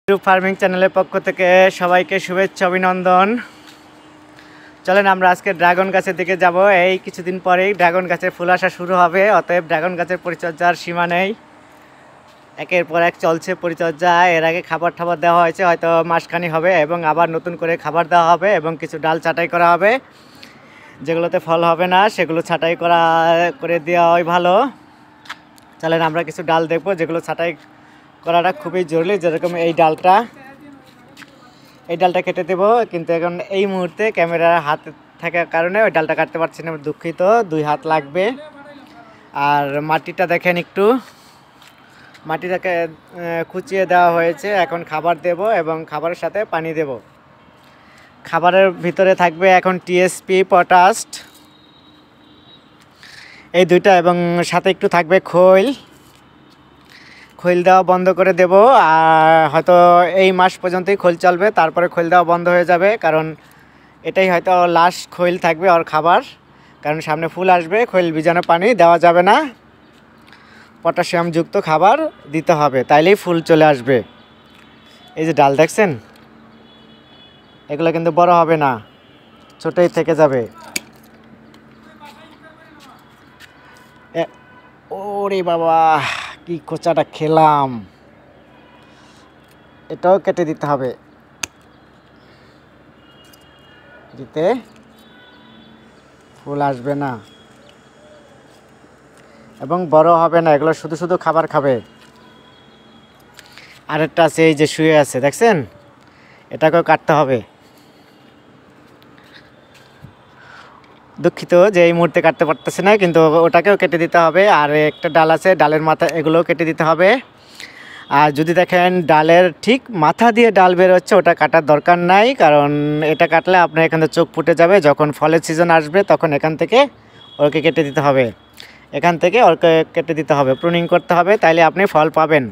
Farming চ্যানেলের পক্ষ থেকে সবাইকে শুভেচ্ছা অভিনন্দন। চলেন আমরা আজকে ড্রাগন গাছের দিকে যাব। এই কিছুদিন পরেই ড্রাগন গাছের ফুল আসা শুরু হবে, অতএব ড্রাগন গাছের পরিচর্যার সীমা নেই, একের পর এক চলছে পরিচর্যা। এর আগে খাবার দেওয়া হয়েছে, হয়তো মাসখানি হবে, এবং আবার নতুন করে খাবার দেওয়া হবে এবং কিছু ডাল ছাঁটাই করা হবে। যেগুলোতে ফল হবে না সেগুলো ছাঁটাই করে দেওয়াই ভালো। চলেন আমরা কিছু ডাল দেখব যেগুলো ছাঁটাই করাটা খুবই জরুরি। যেরকম এই ডালটা কেটে দেব, কিন্তু এখন এই মুহূর্তে ক্যামেরার হাতে থাকার কারণে ওই ডালটা কাটতে পারছি না, দুঃখিত। 2 হাত লাগবে। আর মাটিটা দেখেন, একটু মাটিটাকে কুচিয়ে দেওয়া হয়েছে। এখন খাবার দেব এবং খাবারের সাথে পানি দেব। খাবারের ভিতরে থাকবে এখন টিএসপি, পটাশ, এই দুইটা, এবং সাথে একটু থাকবে খৈল দেওয়া বন্ধ করে দেব। আর হয়তো এই মাস পর্যন্তই খৈল চলবে, তারপরে খৈল দেওয়া বন্ধ হয়ে যাবে, কারণ এটাই হয়তো লাস্ট খৈল থাকবে ওর খাবার। কারণ সামনে ফুল আসবে, খৈল ভিজানো পানি দেওয়া যাবে না, পটাশিয়াম যুক্ত খাবার দিতে হবে, তাইলেই ফুল চলে আসবে। এই যে ডাল দেখছেন, এগুলো কিন্তু বড় হবে না, ছোটই থেকে যাবে। ওরে বাবা, কি কোচাটা খেলাম! এটাও কেটে দিতে হবে, দিতে ফুল আসবে না এবং বড় হবে না, এগুলো শুধু শুধু খাবার খাবে। আরেকটা আছে, এই যে শুয়ে আছে দেখছেন, এটাকেও কাটতে হবে। দুঃখিত যে এই মুহূর্তে কাটতে পারতেছে না, কিন্তু ওটাকেও কেটে দিতে হবে। আর একটা ডাল আছে, ডালের মাথা, এগুলোও কেটে দিতে হবে। আর যদি দেখেন ডালের ঠিক মাথা দিয়ে ডাল বের হচ্ছে, ওটা কাটার দরকার নাই, কারণ এটা কাটলে আপনার এখান থেকে চোখ ফুটে যাবে। যখন ফলের সিজন আসবে তখন এখান থেকে ওকে কেটে দিতে হবে, এখান থেকে ওকে কেটে দিতে হবে, প্রুনিং করতে হবে, তাইলে আপনি ফল পাবেন।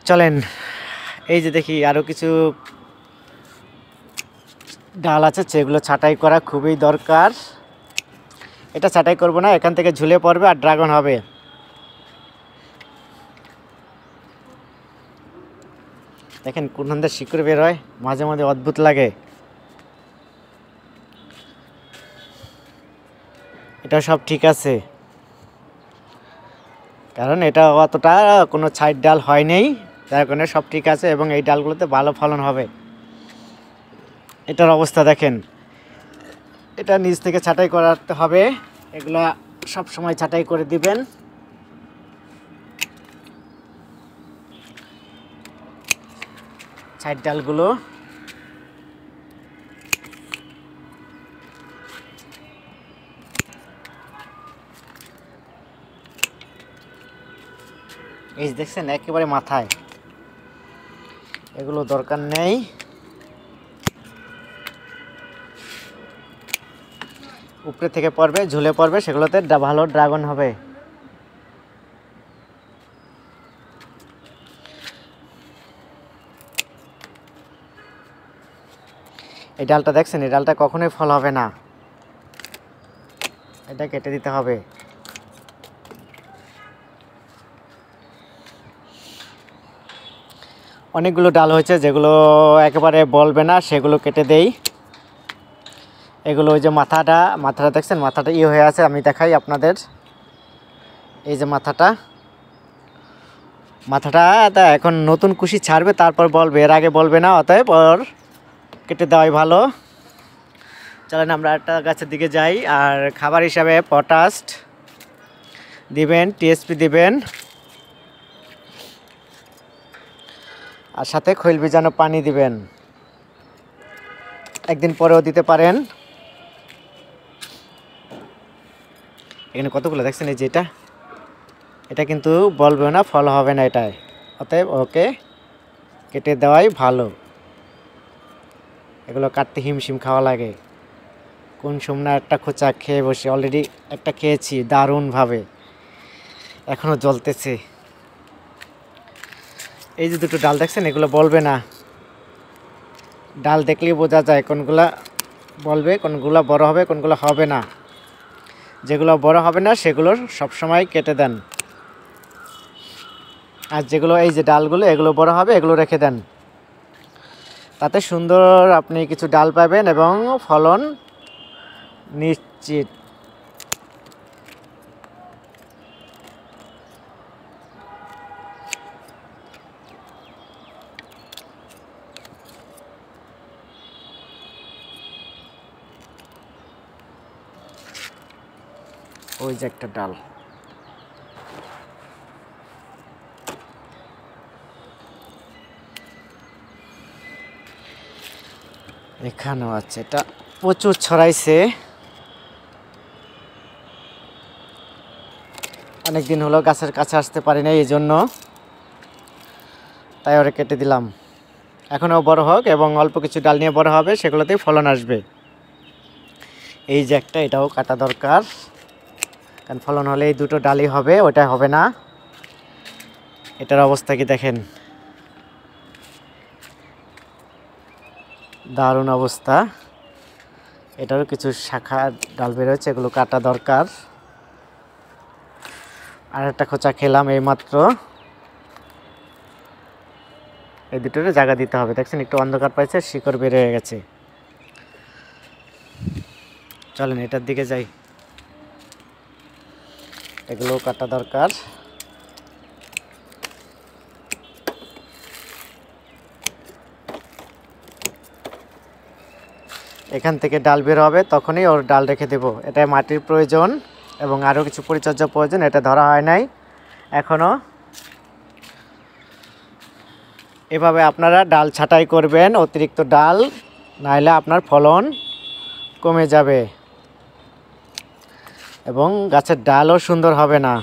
চলেন এই যে দেখি আরও কিছু ডাল আছে, সেগুলো ছাঁটাই করা খুবই দরকার। এটা ছাঁটাই করব না, এখান থেকে ঝুলে পড়বে আর ড্রাগন হবে। দেখেন কোন ধান্দা শিকড় বের হয়, মাঝে মাঝে অদ্ভুত লাগে। এটা সব ঠিক আছে, কারণ এটা অতটা কোনো ছাইড ডাল হয় নেই, যার কারণে সব ঠিক আছে এবং এই ডালগুলোতে ভালো ফলন হবে। এটার অবস্থা দেখেন, এটা নিচ থেকে ছাঁটাই করাতে হবে। এগুলা সব সময় ছাঁটাই করে দিবেন। ছাইড ডালগুলো এই দেখছেন একেবারে মাথায়, এগুলো দরকার নেই। উপরে থেকে পড়বে, ঝুলে পড়বে, সেগুলোতে ভালো ড্রাগন হবে। এই ডালটা দেখছেন, এই ডালটা কখনোই ফল হবে না, এটা কেটে দিতে হবে। অনেকগুলো ডাল হয়েছে যেগুলো একেবারে বলবে না, সেগুলো কেটে দেই। এগুলো ওই যে মাথাটা দেখছেন, মাথাটা হয়ে আছে, আমি দেখাই আপনাদের। এই যে মাথাটা এখন নতুন কুশি ছাড়বে, তারপর বলবে, এর আগে বলবে না, অতএব ওর কেটে দেওয়াই ভালো। চলেন আমরা একটা গাছের দিকে যাই। আর খাবার হিসাবে পটাশ দিবেন, টিএসপি দিবেন, আর সাথে খৈল ভিজানো পানি দিবেন। একদিন পরেও দিতে পারেন। এখানে কতগুলো দেখছেন, এই যে এটা কিন্তু বলবে না, ফল হবে না এটাই, অতএব ওকে কেটে দেওয়াই ভালো। এগুলো কাটতে হিমশিম খাওয়া লাগে। কোন সময় একটা খোঁচা খেয়ে বসে, অলরেডি একটা খেয়েছি দারুণভাবে, এখনও জ্বলতেছে। এই যে দুটো ডাল দেখছেন, এগুলো বলবে না, ডাল দেখলেই বোঝা যায় কোনগুলা বলবে, কোনগুলা বড় হবে, কোনগুলো হবে না। যেগুলো বড় হবে না সেগুলো সবসময় কেটে দেন। আর যেগুলো এই যে ডালগুলো এগুলো বড় হবে, এগুলো রেখে দেন, তাতে সুন্দর আপনি কিছু ডাল পাবেন এবং ফলন নিশ্চিত। ওই যে একটা ডাল, এখানেও আছে, এটা প্রচুর ছড়াইছে, অনেকদিন হলো গাছের কাছে আসতে পারি না, এই জন্য তাই ওরা কেটে দিলাম। এখনও বড় হোক এবং অল্প কিছু ডাল নিয়ে বড় হবে, সেগুলোতেই ফলন আসবে। এই যে একটা, এটাও কাটা দরকার, কারণ ফলন হলে এই দুটো ডালই হবে, ওটা হবে না। এটার অবস্থা কি দেখেন, দারুণ অবস্থা। এটারও কিছু শাখা ডাল বেরোচ্ছে, এগুলো কাটা দরকার। আর একটা খোঁচা খেলাম এইমাত্র, এই দুটোরে জায়গা দিতে হবে। দেখছেন একটু অন্ধকার পাইছে, শিকড় বের হয়ে গেছে। চলেন এটার দিকে যাই, এগুলো কাটা দরকার। এখান থেকে ডাল বের হবে, তখনই ওর ডাল রেখে দেব। এটা মাটির প্রয়োজন এবং আরও কিছু পরিচর্যা প্রয়োজন, এটা ধরা হয় নাই এখনও। এভাবে আপনারা ডাল ছাঁটাই করবেন, অতিরিক্ত ডাল, নাহলে আপনার ফলন কমে যাবে এবং গাছের ডালও সুন্দর হবে না।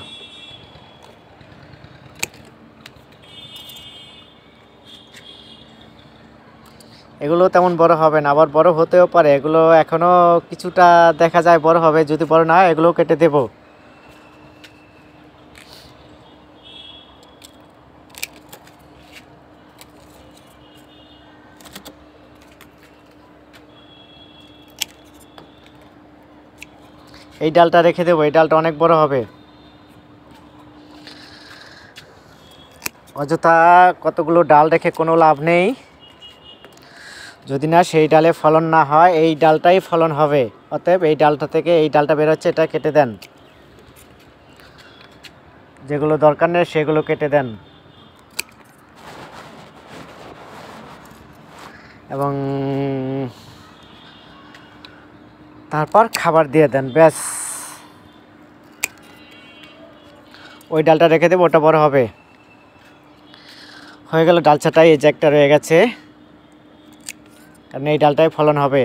এগুলো তেমন বড় হবে না, আবার বড় হতেও পারে। এগুলো এখনও কিছুটা দেখা যায় বড় হবে, যদি বড় না হয় এগুলো কেটে দেব। এই ডালটা রেখে দেবো, এই ডালটা অনেক বড় হবে। অযথা কতগুলো ডাল রেখে কোনো লাভ নেই, যদি না সেই ডালে ফলন না হয়। এই ডালটাই ফলন হবে, অতএব এই ডালটা থেকে, এই ডালটা বেরোচ্ছে, এটা কেটে দেন। যেগুলো দরকার নেই সেগুলো কেটে দেন এবং তারপর খাবার দিয়ে দেন, ব্যাস। ওই ডালটা রেখে দেবো, ওটা বড় হবে। হয়ে গেল ডাল ছাঁটাই। এই যে একটা রয়ে গেছে, কারণ এই ডালটাই ফলন হবে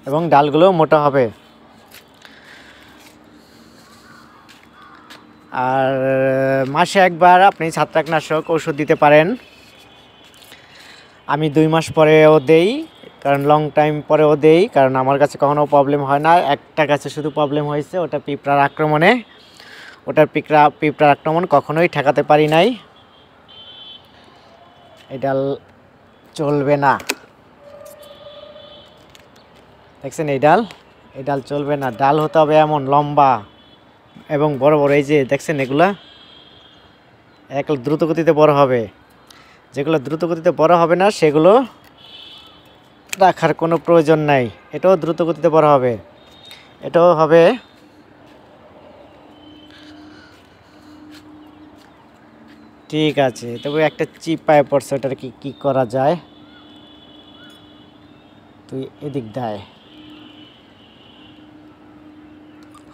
এবং ডালগুলো মোটা হবে। আর মাসে একবার আপনি ছত্রাকনাশক ওষুধ দিতে পারেন। আমি 2 মাস পরেও দেই, কারণ লং টাইম পরেও দেই, কারণ আমার কাছে কখনো প্রবলেম হয় না। একটা গাছে শুধু প্রবলেম হয়েছে, ওটা পিঁপড়ার আক্রমণে। ওটার পিঁপড়ার আক্রমণ কখনোই ঠেকাতে পারি নাই। এই ডাল চলবে না, দেখছেন এই ডাল চলবে না। ডাল হতে হবে এমন লম্বা এবং বড় বড়। এই যে দেখছেন এগুলা এক দ্রুত গতিতে বড় হবে। যেগুলো দ্রুত গতিতে বড় হবে না সেগুলো রাখার কোনো প্রয়োজন নাই। এটাও দ্রুত গতিতে বড় হবে, এটাও হবে। ঠিক আছে, তবে একটা চিপ পায়ে পড়ছে, ওটার কি করা যায়? তুই এদিক দেয়,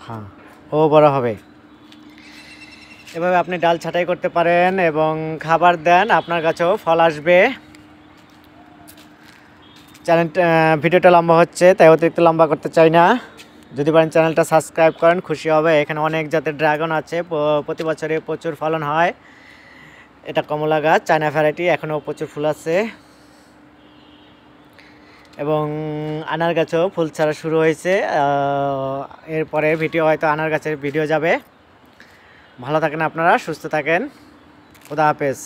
হ্যাঁ, ও বড় হবে। এভাবে আপনি ডাল ছাঁটাই করতে পারেন এবং খাবার দেন, আপনার কাছেও ফল আসবে। ভিডিওটা লম্বা হচ্ছে, তাই অতিরিক্ত লম্বা করতে চাই না। যদি পারেন চ্যানেলটা সাবস্ক্রাইব করেন, খুশি হবে। এখানে অনেক জাতের ড্রাগন আছে, প্রতি বছরে প্রচুর ফলন হয়। এটা কমলা গাছ, চায়না ভ্যারাইটি, এখনও প্রচুর ফুল আছে এবং আনার গাছেও ফুল ছাড়া শুরু হয়েছে। এরপরে ভিডিও হয়তো আনার গাছের ভিডিও যাবে। ভালো থাকেন আপনারা, সুস্থ থাকেন, খোদা হাফেজ।